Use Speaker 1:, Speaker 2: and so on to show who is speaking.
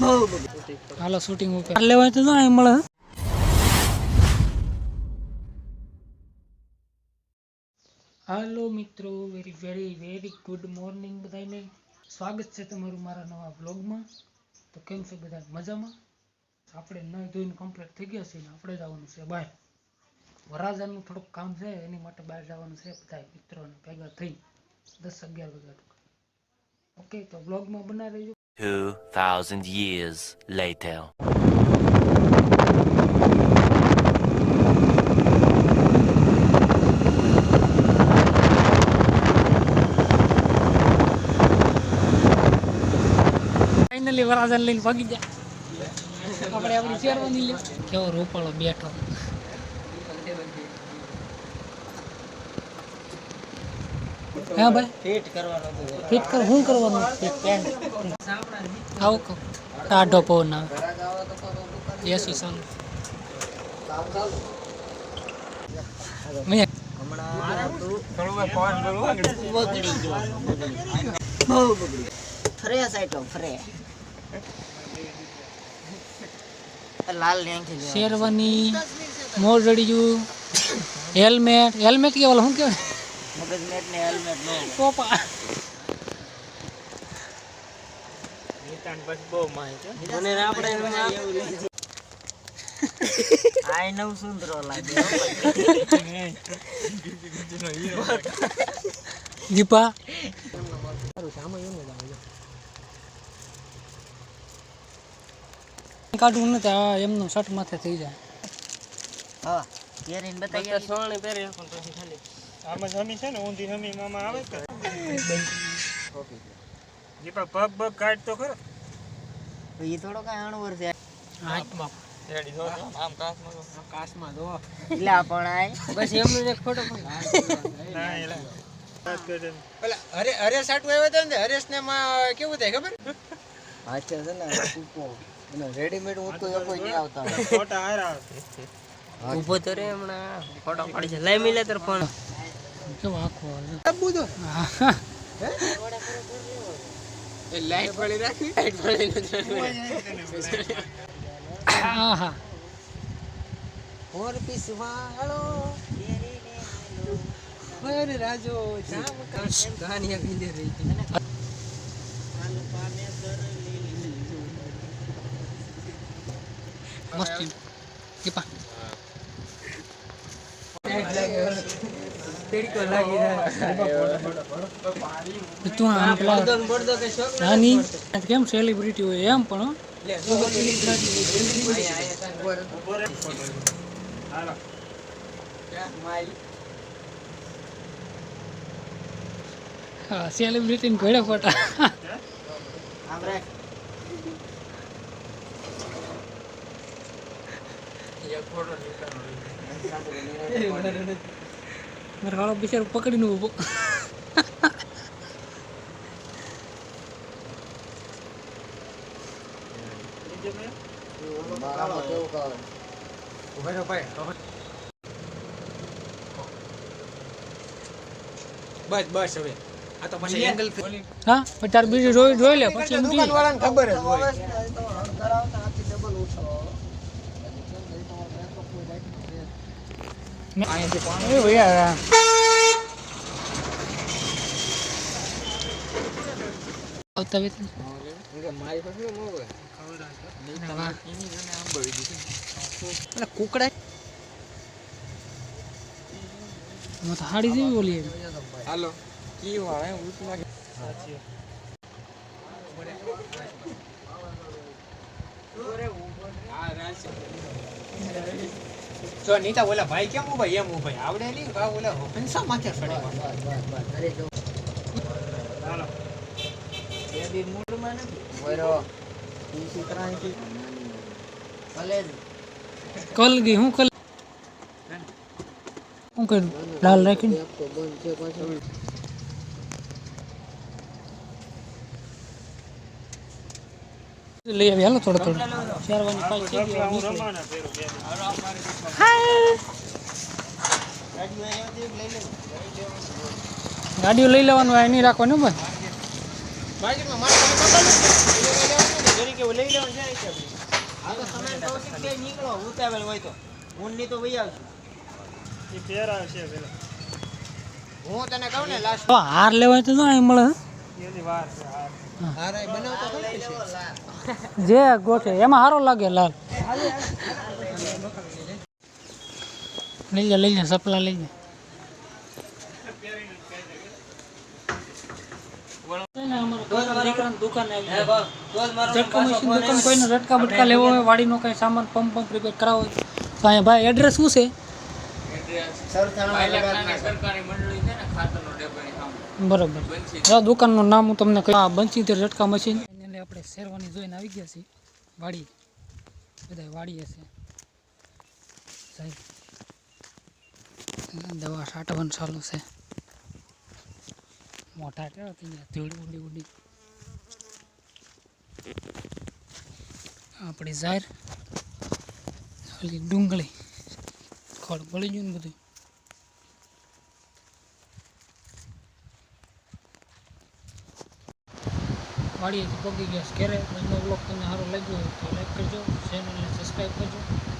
Speaker 1: હાલો shooting ઉપર લેવાય તો જાય મળે. હાલો મિત્રો, વેરી ગુડ મોર્નિંગ બધાને. સ્વાગત છે તમારું મારા નવા બ્લોગમાં. તો કેમ છે બધા મજામાં? આપણે નહીં ધોઈને કમ્પ્લીટ થઈ ગયા છે ને આપણે જવાનું છે બહાર. વરાજાનું થોડુંક કામ છે, એની માટે બહાર જવાનું છે બધા મિત્રોને ભેગા થઈ 10-11 વાગ્યા. ઓકે, તો બ્લોગમાં બના રહેજો.
Speaker 2: 2000 years later.
Speaker 1: ફાઇનલી વરાજાને લઈને ભાગી જાય. આપણે આપણી શેરવાની લે. કેવો રૂપાળો બેઠો. હા ભાઈ, ફિટ કરવાનો. ફિટ કર શું કરવાનું? આવો કહો ટાઢો પવન આવે. એસી સાંગ શેરવાની મોરડીયું હેલ્મેટ કેવાય શું કેવાય? મગજમેટ ને હેલ્મેટ નો ટોપા. નિતાન બસ બહુ માહિતી મને આપણે આઈ નવ સુંદરો લાગે. દીપા સારું સામે એમ જ આવે. કાઢું નથી આ એમનો શર્ટ માથે થઈ જાય. હા પહેરીને બતાવી સોણી પહેરી પણ પછી ખાલી આમાં જમી છે ને ઊંધી જમી મામા આવે કે દીપા પગ પગ કાઢ તો ખરો. એ થોડો કઈ અણવર છે. હાથ બાપ રેડી જો આમ કાશમાં જો ઇલા પણ આય બસ એમનો એક ફોટો પણ ના એલા વાત કરે પેલા અરે સાટુ આવ્યો તો ને હરેશ ને માં કેવું થાય ખબર? હાચે છે ને કૂકો અને રેડીમેડ હું તો કોઈ નહીં આવતા ફોટા હારા ઊભો તો રે હમણાં ફોટો પાડી છે લઈ મિલે તર પણ જો આખો બુદો હે એ લાઈટ પડી રાખી લાઈટ પડી ન આહા ઓર પીસવાળો ઓર રાજો જામ કહાની ભીંદે રહી છે મસ્તી દીપા તેડકો લાગી જાય તું આમ પેલા નાની કેમ સેલિબ્રિટી હોય એમ પણ હા સેલિબ્રિટી ને ઘોડે ફોટા મારા વાળો બિચારો પકડીને ઉભો. બસ હવે આ તો પછી એંગલ હા તાર બીજું જોઈ લે પછી દુકાન વાળાને ખબર જ હોય. અહીંયાથી પાણી ભૈયા આવતા વેત મારી પાસે કુકડા તો હાડી જેવી બોલીએ. હાલો કી વાળે જો નીતા બોલા ભાઈ કેમ ઉભા એમ ઉભા આવડે નહીં કા બોલા હંસા માથે સડે. અરે જો હાલો એ દી મૂળમાં નથી વરો ઈ ત્રાંથી ભલે કલ ગઈ હું કલ હું કરું લાલ રાખીને બંધ છે પાછો લઈ આવી હાલો થોડો શેરવાની પાછી થઈ ગઈ ગાડીઓ લઈ લેવાનું આ નહીં રાખવાનું ભાઈ. જરી કે લઈ લેવાનું છે કે આ તો સમાન કૌશિક બે નીકળો ઉતાવળ હોય તો ઊનની તો વઈ આવશે એ પેરા છે પેલા હું તને કહું ને લાસ્ટ
Speaker 3: હાર લેવાય તો ના મળે
Speaker 1: એની વાર છે હાર આ બનાવતો કઈ છે
Speaker 3: જે ગોઠે એમાં સારો લાગે લાલ લઈ લે સપલા લઈ લે દુકાન કોઈને રટકા બટકા લેવો હોય વાડીનો કઈ સામાન પંપ રિપેર કરાવો હોય તો અહીંયા ભાઈ એડ્રેસ શું છે બરોબર દુકાનનું નામ હું તમને કહ્યું બંસીધર રટકા મશીન એટલે આપણે શેરવાની જોઈને આવી ગયા છીએ વાડી બધા વાડીએ છે સાહેબ દવા છાંટવાનું ચાલુ છે મોટા કેવા થઈ ગયા ધૂળ ઉડી આપણી જાહેર ઓલી ડુંગળી ખોળ બળી ગયું ને બધું વાડીએથી પગી ગયા ઘેરે આજનો બ્લોગ તમને સારો લાગ્યો હોય તો લાઈક કરજો ચેનલને સબસ્ક્રાઈબ કરજો